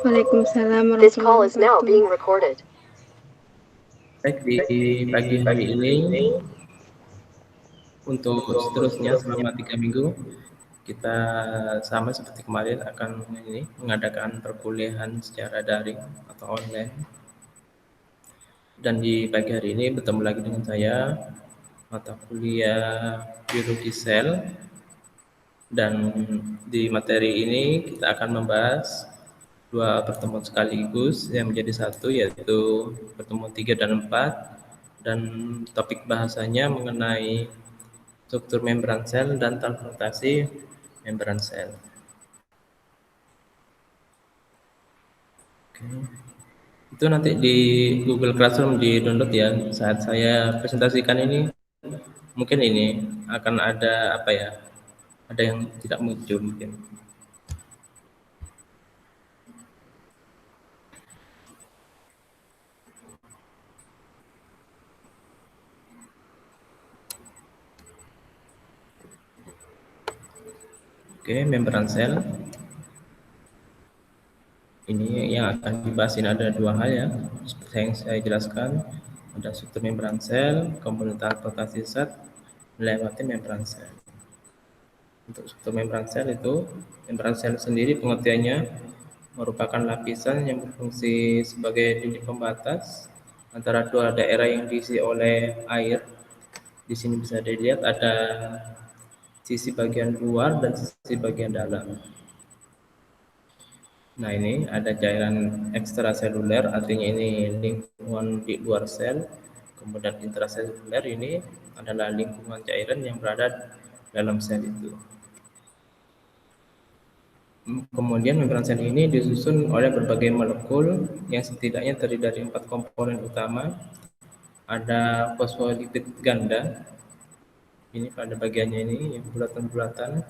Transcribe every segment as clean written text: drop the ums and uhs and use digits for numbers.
Waalaikumsalam This call warahmatullahi is now being wabarakatuh. recorded. Baik, di pagi hari ini untuk seterusnya selama 3 minggu kita sama seperti kemarin akan mengadakan perkuliahan secara daring atau online. Dan di pagi hari ini bertemu lagi dengan saya, mata kuliah biologi sel, dan di materi ini kita akan membahas dua pertemuan sekaligus yang menjadi satu, yaitu pertemuan 3 dan 4, dan topik bahasanya mengenai struktur membran sel dan transportasi membran sel. Oke. Itu nanti di Google Classroom di download ya. Saat saya presentasikan ini mungkin ini akan ada apa ya? Ada yang tidak muncul mungkin. Oke, membran sel. Ini yang akan dibahas ini ada dua hal ya, seperti yang saya jelaskan. Ada struktur membran sel, kemudian transportasi zat melewati membran sel. Untuk struktur membran sel itu, membran sel sendiri pengertiannya merupakan lapisan yang berfungsi sebagai dinding pembatas antara dua daerah yang diisi oleh air. Di sini bisa dilihat ada sisi bagian luar dan sisi bagian dalam. Nah, ini ada cairan ekstraseluler, artinya ini lingkungan di luar sel. Kemudian intraseluler ini adalah lingkungan cairan yang berada dalam sel itu. Kemudian membran sel ini disusun oleh berbagai molekul yang setidaknya terdiri dari 4 komponen utama. Ada fosfolipid ganda, ini pada bagiannya ini yang bulatan-bulatan.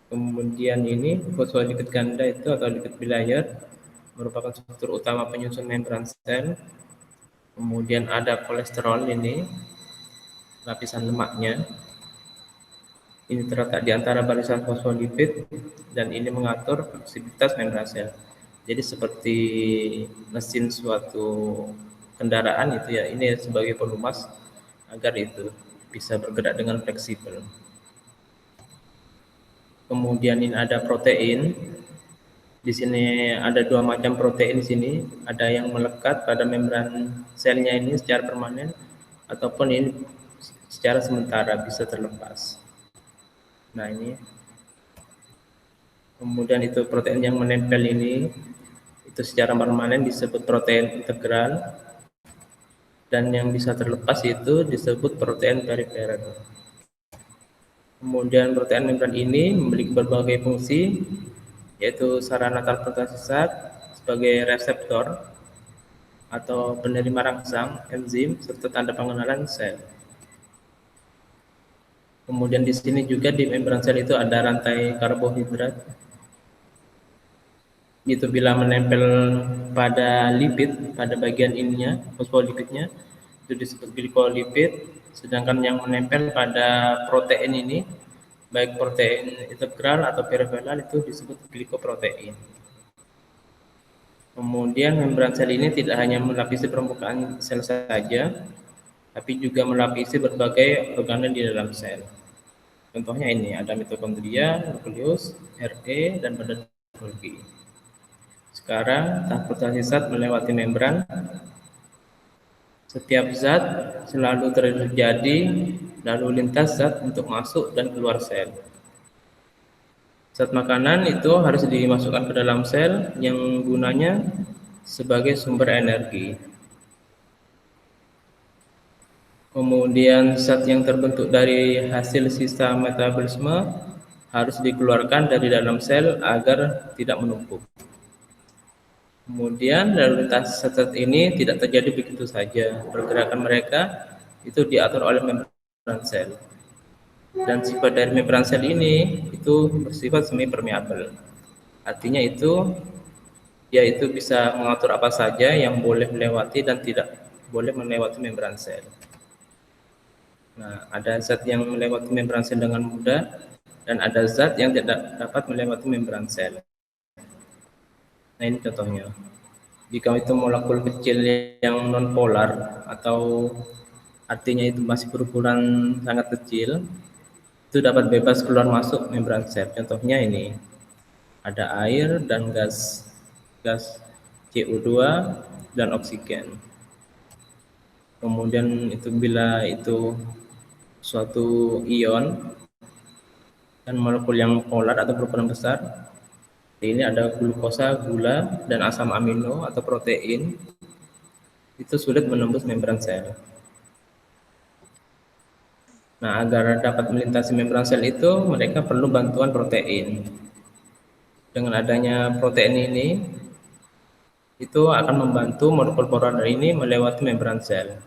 Kemudian ini fosfolipid ganda itu atau lipid bilayer merupakan struktur utama penyusun membran sel. Kemudian ada kolesterol, ini lapisan lemaknya. Ini terletak di antara barisan fosfolipid dan ini mengatur fleksibilitas membran sel. Jadi seperti mesin suatu kendaraan itu ya, ini sebagai pelumas agar itu bisa bergerak dengan fleksibel. Kemudian ini ada protein. Di sini ada dua macam protein di sini, ada yang melekat pada membran selnya ini secara permanen ataupun ini secara sementara bisa terlepas. Nah, ini. Kemudian itu protein yang menempel ini itu secara permanen disebut protein integral dan yang bisa terlepas itu disebut protein periferal. Kemudian protein membran ini memiliki berbagai fungsi, yaitu sarana transportasi zat sebagai reseptor atau penerima rangsang, enzim, serta tanda pengenalan sel. Kemudian di sini juga di membran sel itu ada rantai karbohidrat. Itu bila menempel pada lipid, pada bagian ininya, fosfolipidnya, itu disebut glikolipid. Sedangkan yang menempel pada protein ini, baik protein integral atau periferal, itu disebut glikoprotein. Kemudian membran sel ini tidak hanya melapisi permukaan sel saja, tapi juga melapisi berbagai organel di dalam sel. Contohnya ini ada mitokondria, nukleus, RE, dan badan Golgi. Sekarang transportasi zat melewati membran. Setiap zat selalu terjadi lalu lintas zat untuk masuk dan keluar sel. Zat makanan itu harus dimasukkan ke dalam sel yang gunanya sebagai sumber energi. Kemudian zat yang terbentuk dari hasil sisa metabolisme harus dikeluarkan dari dalam sel agar tidak menumpuk. Kemudian lalu lintas zat ini tidak terjadi begitu saja. Pergerakan mereka itu diatur oleh membran sel. Dan sifat dari membran sel ini itu bersifat semi permeabel. Artinya itu yaitu bisa mengatur apa saja yang boleh melewati dan tidak boleh melewati membran sel. Nah, ada zat yang melewati membran sel dengan mudah dan ada zat yang tidak dapat melewati membran sel. Nah, ini contohnya. Jika itu molekul kecil yang nonpolar atau artinya itu masih berukuran sangat kecil, itu dapat bebas keluar masuk membran sel. Contohnya ini, ada air dan gas CO2 dan oksigen. Kemudian itu bila itu suatu ion dan molekul yang polar atau berukuran besar, ini ada glukosa, gula, dan asam amino atau protein, itu sulit menembus membran sel. Nah, agar dapat melintasi membran sel itu, mereka perlu bantuan protein. Dengan adanya protein ini, itu akan membantu molekul polar ini melewati membran sel.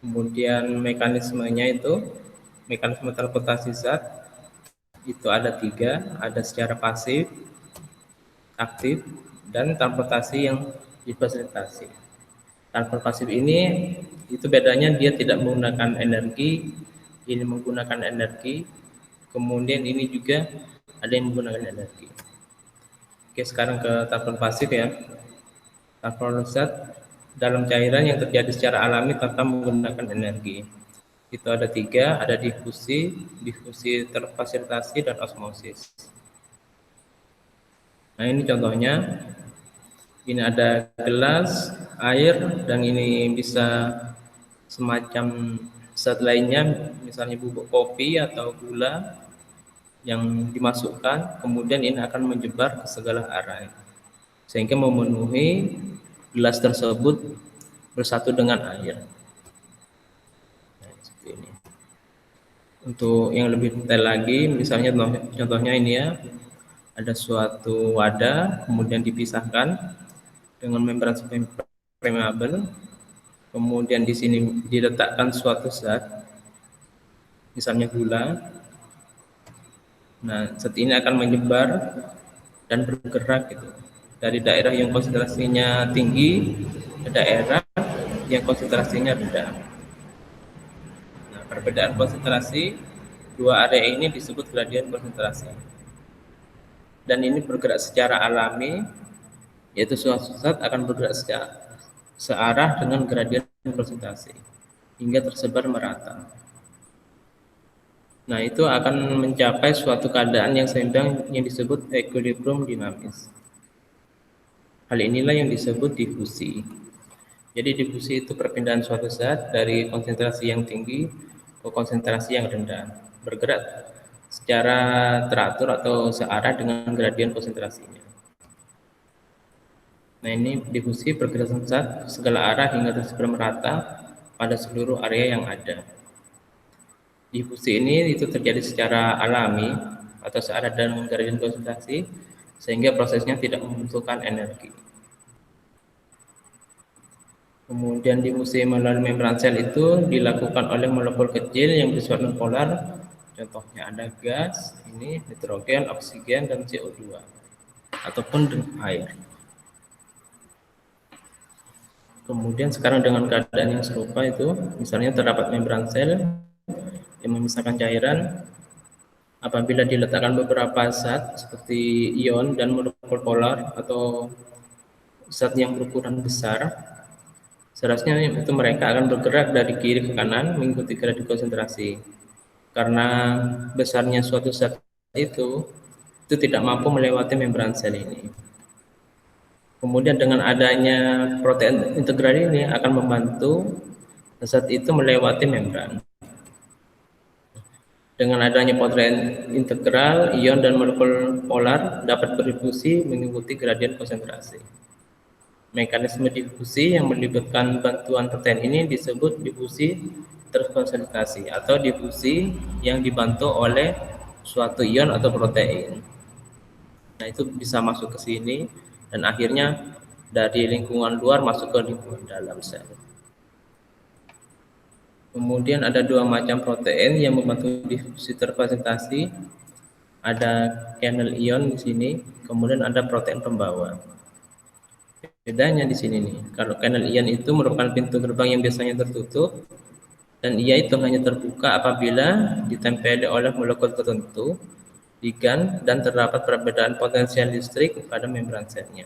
Kemudian mekanisme transportasi zat, itu ada 3, ada secara pasif, aktif, dan transportasi yang difasilitasi. Transport pasif ini itu bedanya dia tidak menggunakan energi, ini menggunakan energi, kemudian ini juga ada yang menggunakan energi. Oke, sekarang ke transport pasif ya. Transport zat dalam cairan yang terjadi secara alami tanpa menggunakan energi. Itu ada 3, ada difusi terfasilitasi, dan osmosis. Nah, ini contohnya. Ini ada gelas, air, dan ini bisa semacam zat lainnya, misalnya bubuk kopi atau gula yang dimasukkan, kemudian ini akan menyebar ke segala arah, sehingga memenuhi gelas tersebut bersatu dengan air. Nah, seperti ini. Untuk yang lebih detail lagi, misalnya contohnya ini ya, ada suatu wadah, kemudian dipisahkan dengan membran permeabel, kemudian di sini diletakkan suatu zat, misalnya gula. Nah, zat ini akan menyebar dan bergerak gitu, dari daerah yang konsentrasinya tinggi ke daerah yang konsentrasinya rendah. Nah, perbedaan konsentrasi dua area ini disebut gradien konsentrasi. Dan ini bergerak secara alami, yaitu suatu zat akan bergerak searah dengan gradien konsentrasi hingga tersebar merata. Nah, itu akan mencapai suatu keadaan yang seimbang yang disebut equilibrium dinamis. Hal inilah yang disebut difusi. Jadi difusi itu perpindahan suatu zat dari konsentrasi yang tinggi ke konsentrasi yang rendah, bergerak secara teratur atau searah dengan gradien konsentrasinya. Nah, ini difusi pergerakan zat segala arah hingga tersebar merata pada seluruh area yang ada. Difusi ini itu terjadi secara alami atau searah dengan gradien konsentrasi, sehingga prosesnya tidak membutuhkan energi. Kemudian difusi melalui membran sel itu dilakukan oleh molekul kecil yang bersifat nonpolar. Contohnya ada gas, ini nitrogen, oksigen, dan CO2, ataupun air. Kemudian sekarang dengan keadaan yang serupa itu, misalnya terdapat membran sel yang memisahkan cairan, apabila diletakkan beberapa zat seperti ion dan molekul polar atau zat yang berukuran besar, seharusnya itu mereka akan bergerak dari kiri ke kanan mengikuti gradien konsentrasi. Karena besarnya suatu zat itu tidak mampu melewati membran sel ini. Kemudian dengan adanya protein integral ini akan membantu zat itu melewati membran. Dengan adanya protein integral, ion dan molekul polar dapat berdifusi mengikuti gradien konsentrasi. Mekanisme difusi yang melibatkan bantuan protein ini disebut difusi terfasilitasi atau difusi yang dibantu oleh suatu ion atau protein. Nah, itu bisa masuk ke sini dan akhirnya dari lingkungan luar masuk ke lingkungan dalam sel. Kemudian ada 2 macam protein yang membantu difusi terfasilitasi. Ada channel ion di sini, kemudian ada protein pembawa. Bedanya di sini nih, kalau channel ion itu merupakan pintu gerbang yang biasanya tertutup, dan ia itu hanya terbuka apabila ditempeli oleh molekul tertentu ligan dan terdapat perbedaan potensial listrik pada membran selnya.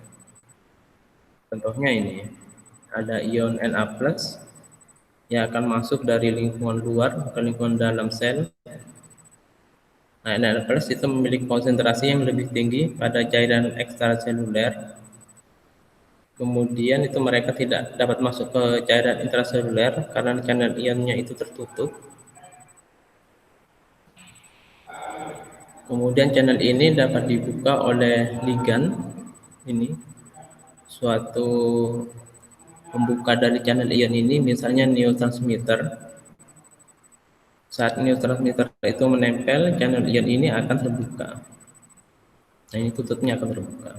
Contohnya ini, ada ion Na+ yang akan masuk dari lingkungan luar ke lingkungan dalam sel. Nah, Na+ itu memiliki konsentrasi yang lebih tinggi pada cairan ekstraseluler. Kemudian itu mereka tidak dapat masuk ke cairan intraseluler karena channel ionnya itu tertutup. Kemudian channel ini dapat dibuka oleh ligan ini, suatu pembuka dari channel ion ini misalnya neurotransmitter. Saat neurotransmitter itu menempel, channel ion ini akan terbuka. Nah, ini tutupnya akan terbuka.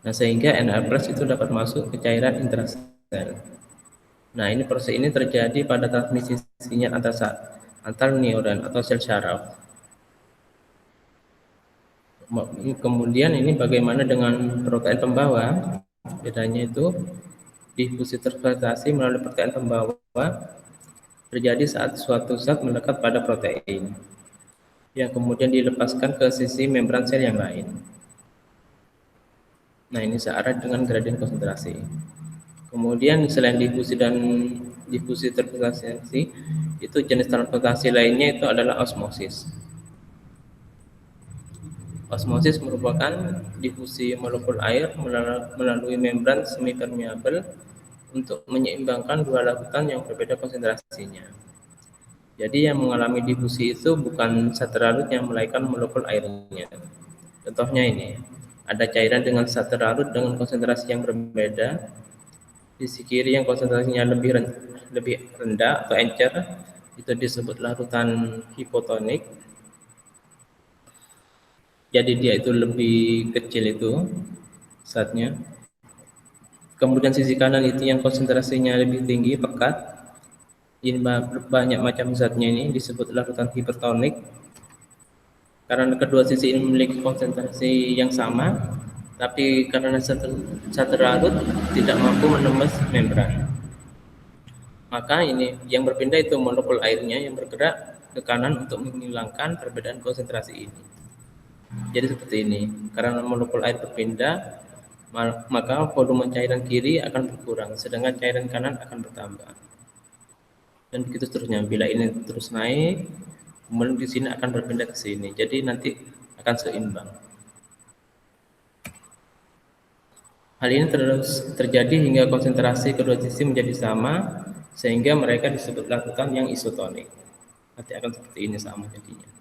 Nah, sehingga Na+ itu dapat masuk ke cairan intrasel. Nah, ini proses ini terjadi pada transmisi sinyal antar neuron atau sel saraf. Kemudian ini bagaimana dengan protein pembawa? Bedanya itu difusi transportasi melalui protein pembawa terjadi saat suatu zat melekat pada protein yang kemudian dilepaskan ke sisi membran sel yang lain. Nah, ini searah dengan gradien konsentrasi. Kemudian selain difusi transportasi, itu jenis transportasi lainnya itu adalah osmosis. Osmosis merupakan difusi molekul air melalui membran semipermeabel untuk menyeimbangkan dua larutan yang berbeda konsentrasinya. Jadi yang mengalami difusi itu bukan zat larut yang melainkan molekul airnya. Contohnya ini, ada cairan dengan zat larut dengan konsentrasi yang berbeda. Di sisi kiri yang konsentrasinya lebih rendah atau encer, itu disebut larutan hipotonik. Jadi dia itu lebih kecil itu zatnya. Kemudian sisi kanan itu yang konsentrasinya lebih tinggi, pekat. Ini banyak macam zatnya, ini disebut larutan hipertonik. Karena kedua sisi ini memiliki konsentrasi yang sama, tapi karena zat larut tidak mampu menembus membran. Maka ini yang berpindah itu molekul airnya yang bergerak ke kanan untuk menghilangkan perbedaan konsentrasi ini. Jadi seperti ini, karena molekul air berpindah, maka volume cairan kiri akan berkurang, sedangkan cairan kanan akan bertambah. Dan begitu seterusnya. Bila ini terus naik, kemudian di sini akan berpindah ke sini. Jadi nanti akan seimbang. Hal ini terus terjadi hingga konsentrasi kedua sisi menjadi sama, sehingga mereka disebut larutan yang isotonik. Nanti akan seperti ini sama jadinya.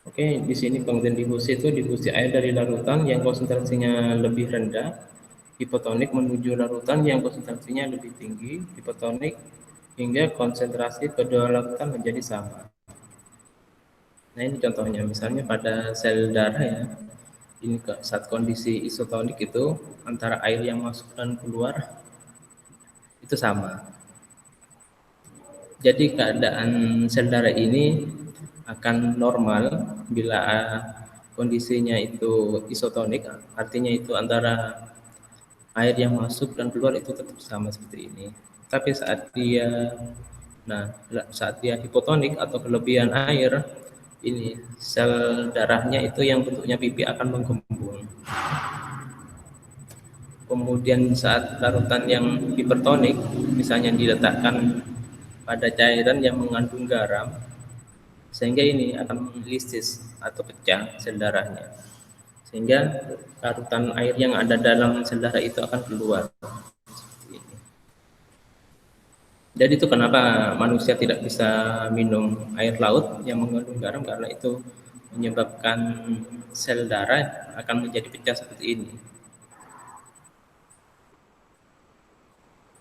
Oke, di sini pengertian difusi itu difusi air dari larutan yang konsentrasinya lebih rendah, hipotonik, menuju larutan yang konsentrasinya lebih tinggi, hipotonik, hingga konsentrasi kedua larutan menjadi sama. Nah, ini contohnya, misalnya pada sel darah ya, ini saat kondisi isotonik itu antara air yang masuk dan keluar itu sama. Jadi keadaan sel darah ini akan normal bila kondisinya itu isotonik, artinya itu antara air yang masuk dan keluar itu tetap sama seperti ini. Tapi saat dia hipotonik atau kelebihan air, ini sel darahnya itu yang bentuknya pipi akan menggembung. Kemudian saat larutan yang hipertonik, misalnya diletakkan pada cairan yang mengandung garam, sehingga ini akan listis atau pecah sel darahnya, sehingga larutan air yang ada dalam sel darah itu akan keluar. Jadi itu kenapa manusia tidak bisa minum air laut yang mengandung garam, karena itu menyebabkan sel darah akan menjadi pecah seperti ini.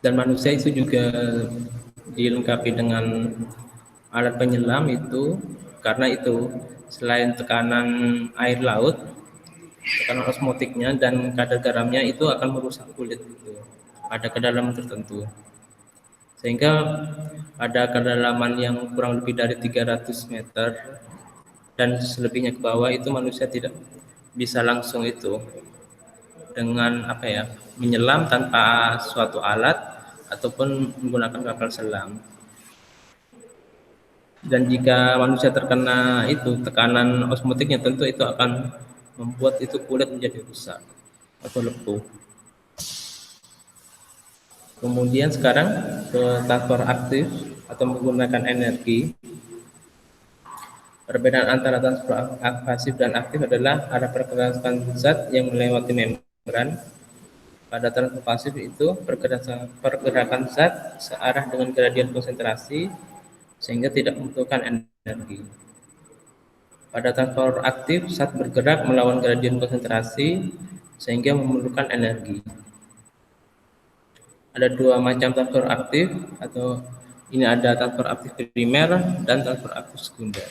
Dan manusia itu juga dilengkapi dengan alat penyelam itu, karena itu selain tekanan air laut, tekanan osmotiknya dan kadar garamnya itu akan merusak kulit itu pada kedalaman tertentu, sehingga pada kedalaman yang kurang lebih dari 300 meter dan selebihnya ke bawah itu manusia tidak bisa langsung itu dengan menyelam tanpa suatu alat ataupun menggunakan kapal selam. Dan jika manusia terkena itu tekanan osmotiknya, tentu itu akan membuat itu kulit menjadi rusak atau lepuh. Kemudian sekarang ke transfer aktif atau menggunakan energi. Perbedaan antara transfer pasif dan aktif adalah arah pergerakan zat yang melewati membran. Pada transfer pasif itu pergerakan zat searah dengan gradien konsentrasi sehingga tidak membutuhkan energi. Pada transfer aktif, zat bergerak melawan gradien konsentrasi sehingga memerlukan energi. Ada dua macam transfer aktif, atau ini ada transfer aktif primer dan transfer aktif sekunder.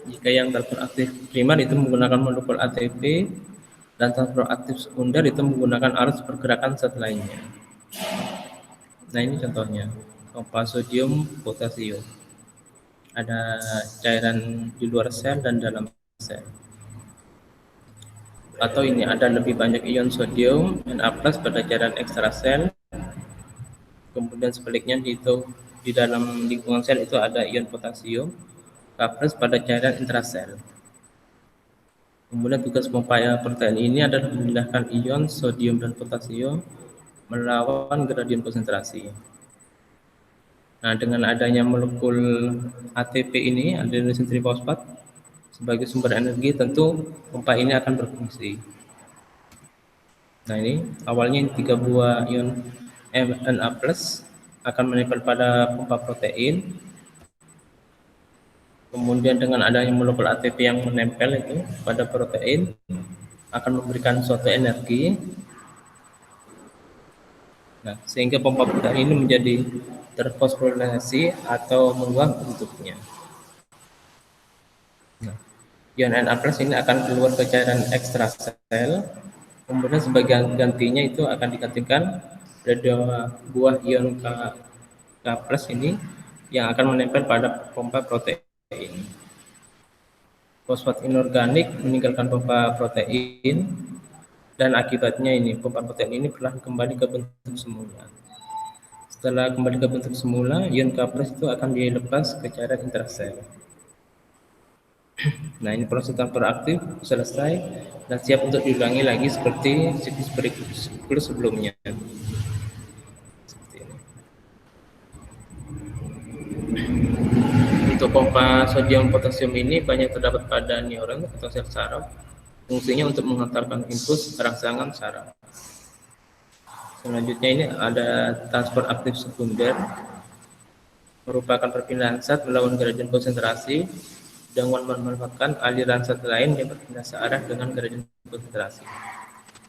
Jika yang transfer aktif primer itu menggunakan molekul ATP, dan transfer aktif sekunder itu menggunakan arus pergerakan zat lainnya. Nah, ini contohnya, pompa sodium potasium. Ada cairan di luar sel dan dalam sel. Atau ini ada lebih banyak ion sodium Na+ pada cairan ekstrasel. Kemudian sebaliknya di dalam lingkungan sel itu ada ion potasium K+ pada cairan intrasel. Kemudian tugas pompa protein ini adalah memindahkan ion sodium dan potasium melawan gradien konsentrasi. Nah, dengan adanya molekul ATP ini, adenosine trifosfat, sebagai sumber energi, tentu pompa ini akan berfungsi. Nah, ini awalnya 3 buah ion Na+ akan menempel pada pompa protein. Kemudian dengan adanya molekul ATP yang menempel itu pada protein akan memberikan suatu energi. Nah, sehingga pompa protein ini menjadi terfosforilasi atau mengubah bentuknya. Nah, ion Na+ ini akan keluar ke cairan ekstrasel. Kemudian sebagai gantinya itu akan digantikan dari 2 buah ion K+ ini yang akan menempel pada pompa protein. Fosfat inorganik meninggalkan pompa protein, dan akibatnya ini pompa protein ini perlahan kembali ke bentuk semula. Setelah kembali ke bentuk semula, ion K+ itu akan dilepas ke cairan intrasel. Nah, ini proses transfer aktif selesai dan siap untuk diulangi lagi seperti siklus sebelumnya. Seperti ini. Untuk pompa sodium potasium ini banyak terdapat pada neuron atau sel saraf. Fungsinya untuk mengantarkan impuls rangsangan saraf. Selanjutnya ini ada transfer aktif sekunder, merupakan perpindahan zat melawan gradien konsentrasi dengan memanfaatkan aliran zat lain yang berpindah searah dengan gradien konsentrasi.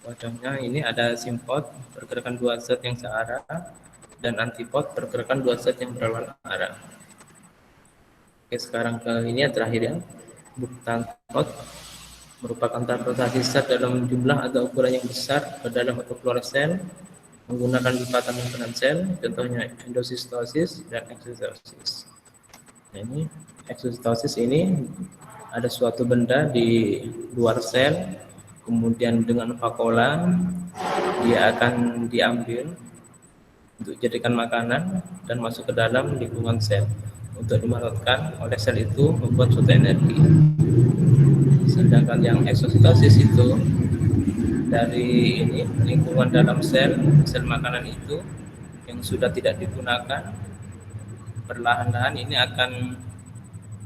Contohnya ini ada simpod, pergerakan dua zat yang searah, dan antipod, pergerakan dua zat yang berlawanan arah. Oke, sekarang ke ini yang terakhir ya, butantot, merupakan transportasi zat dalam jumlah atau ukuran yang besar ke dalam atau keluar sel menggunakan lipatan membranan sel, contohnya endosistosis dan exostosis. Nah, ini exostosis ini ada suatu benda di luar sel, kemudian dengan vakuola dia akan diambil untuk dijadikan makanan dan masuk ke dalam lingkungan sel untuk dimanfaatkan oleh sel itu membuat suatu energi. Sedangkan yang exostosis itu dari ini lingkungan dalam sel makanan itu yang sudah tidak digunakan, perlahan-lahan ini akan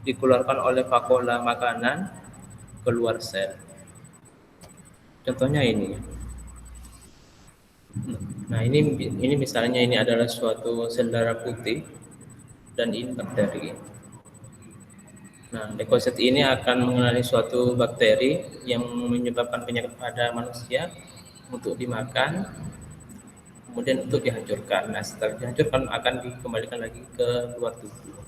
dikeluarkan oleh vakuola makanan keluar sel. Contohnya ini. Nah, ini misalnya ini adalah suatu sel darah putih dan ini bakteri. Nah, leukosit ini akan mengenali suatu bakteri yang menyebabkan penyakit pada manusia untuk dimakan, kemudian untuk dihancurkan. Nah, setelah dihancurkan akan dikembalikan lagi ke luar tubuh.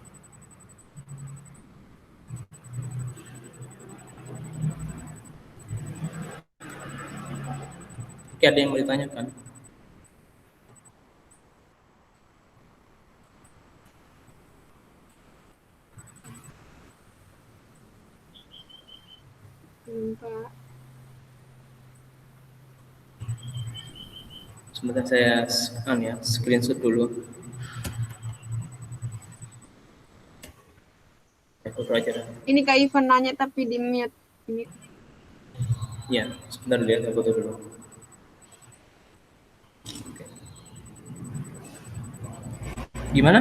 Oke, ada yang mau ditanyakan? Pak. Sebentar saya screenshot dulu. Foto aja dah. Ini Kak Ivan nanya tapi di mute. Ini Iya, sebentar dulu ya, saya foto dulu. Gimana?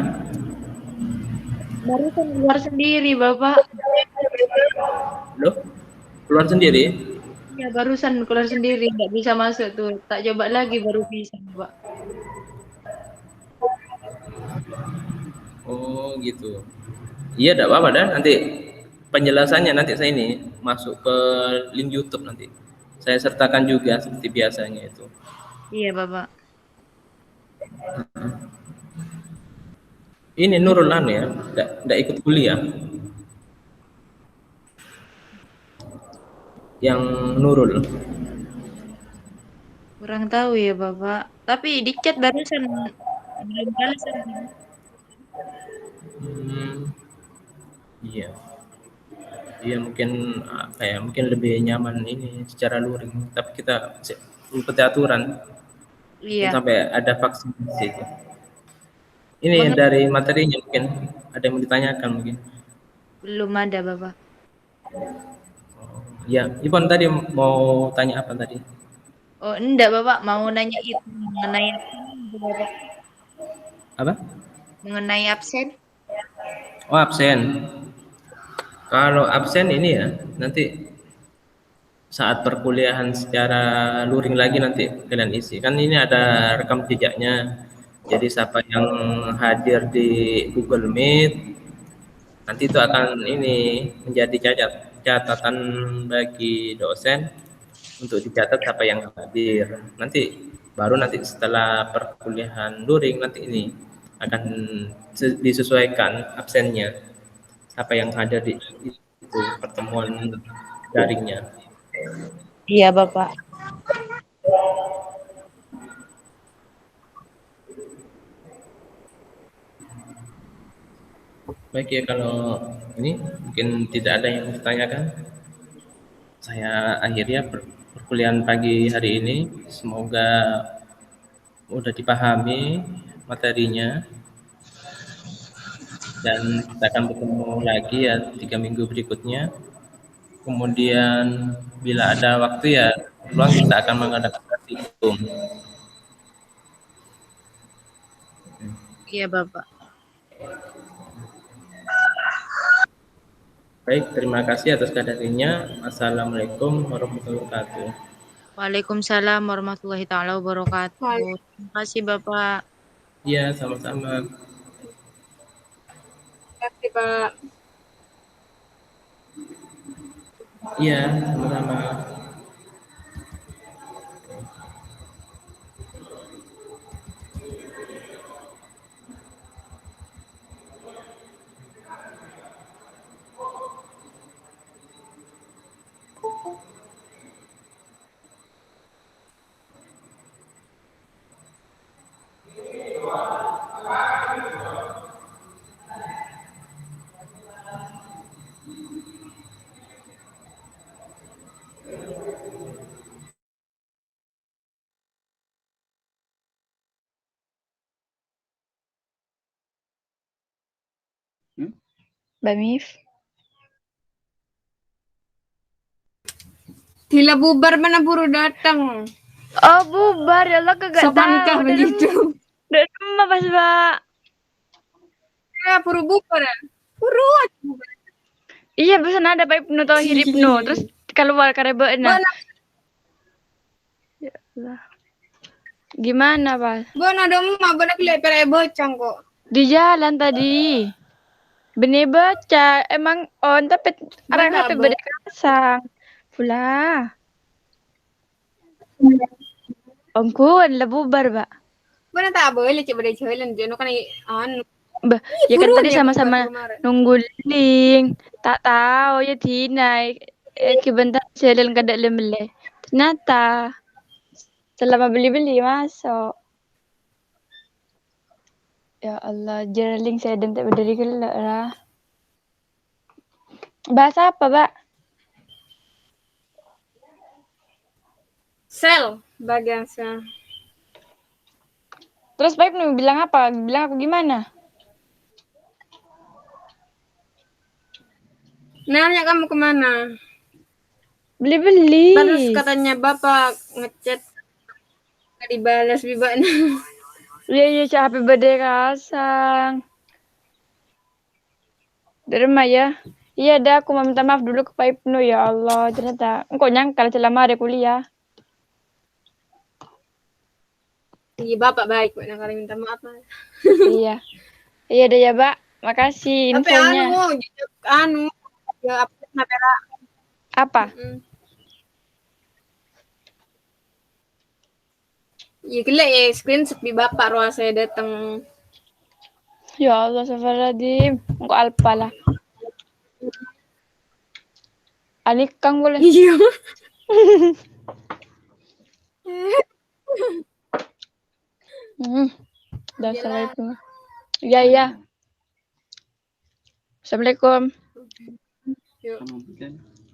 Barusan keluar sendiri, Bapak. Loh? Keluar sendiri? Iya, barusan keluar sendiri, nggak bisa masuk tuh. Tak coba lagi baru bisa, Pak. Oh gitu. Iya, tidak apa-apa dah. Nanti penjelasannya nanti saya ini masuk ke link YouTube nanti. Saya sertakan juga seperti biasanya itu. Iya, Bapak. Ini Nurul anu ya, tidak ikut kuliah. Yang Nurul. Kurang tahu ya, Bapak. Tapi di chat barusan belum balasan. Hmm, iya. Iya mungkin apa ya? Mungkin lebih nyaman ini secara luring. Tapi kita ikuti aturan. Mungkin Iya, sampai ada vaksinasi itu. Ini Bang, dari materinya mungkin ada yang mau ditanyakan mungkin. belum ada, Bapak. Ya, Ipon tadi mau tanya apa tadi? Oh, enggak, Bapak. Mau nanya itu mengenai absen, Bapak. Apa? Mengenai absen. Oh, absen. Kalau absen ini ya, nanti saat perkuliahan secara luring lagi nanti kalian isi. Kan ini ada rekam jejaknya. Jadi siapa yang hadir di Google Meet, nanti itu akan ini menjadi catatan bagi dosen untuk dicatat siapa yang hadir. Nanti baru nanti setelah perkuliahan luring nanti ini akan disesuaikan absennya siapa yang hadir di itu pertemuan daringnya. Iya, Bapak. Baik ya, kalau ini mungkin tidak ada yang ditanyakan. Saya akhiri ya perkuliahan pagi hari ini. Semoga mudah dipahami materinya dan kita akan bertemu lagi ya 3 minggu berikutnya. Kemudian bila ada waktu ya peluang kita akan mengadakan praktikum. Iya, Bapak. Baik, terima kasih atas kehadirannya. Assalamualaikum warahmatullahi wabarakatuh. Waalaikumsalam warahmatullahi taala wabarakatuh. Terima kasih, Bapak. Iya, sama-sama. kasih Pak. Iya, sama-sama. Mbak Mif. Gila bubar mana buru datang. Oh, bubar ya Allah, kagak Sopankah tahu. begitu? Dari rumah pas, Pak. Ya buru bubar ya. Buru aja bubar. Iya, pesan ada Pak Ibnu Thohir Ibnu. Terus keluar karebeuna. Bona, Ya Allah. Gimana, Pak? bona dong mah bona keleper bocang kok. Di jalan tadi. Benih baca. Emang on tapi orang Bona HP bo. beda kasang. Pula. Ongkun lah bubar, Pak. Bona tak boleh cek beda jalan jono kan anu. Bah, Ih, ya kan buru tadi dia sama-sama bubar kemarin. nunggu link. Tak tahu ya Tina. Kebentar jalan kada lemle. Ternyata selama beli-beli masuk. Ya Allah, jeling saya dan tak berdiri gelak lah. Bahasa apa, Pak? Sel bagian sel. Terus Pak Ibnu bilang apa? Bilang aku gimana? Nanya kamu kemana? Beli-beli. Balas katanya bapak ngechat nggak dibalas bibanya. Iya iya HP bede kasang. Dari ya. Iya dah aku mau minta maaf dulu ke Pak Ibnu ya Allah. Ternyata engkau nyangkal selama ada kuliah. Iya bapak baik kok, nah kali minta maaf. Iya. Iya deh ya, Mbak. Makasih Tapi infonya. ya update kamera. Apa? Iya gila ya screenshot di bapak ruang saya datang. Ya Allah, Astagfirullahaladzim. Engkau alpa lah. Alikang boleh. Iya. Dasar itu. Iya, iya. Assalamualaikum. Yuk.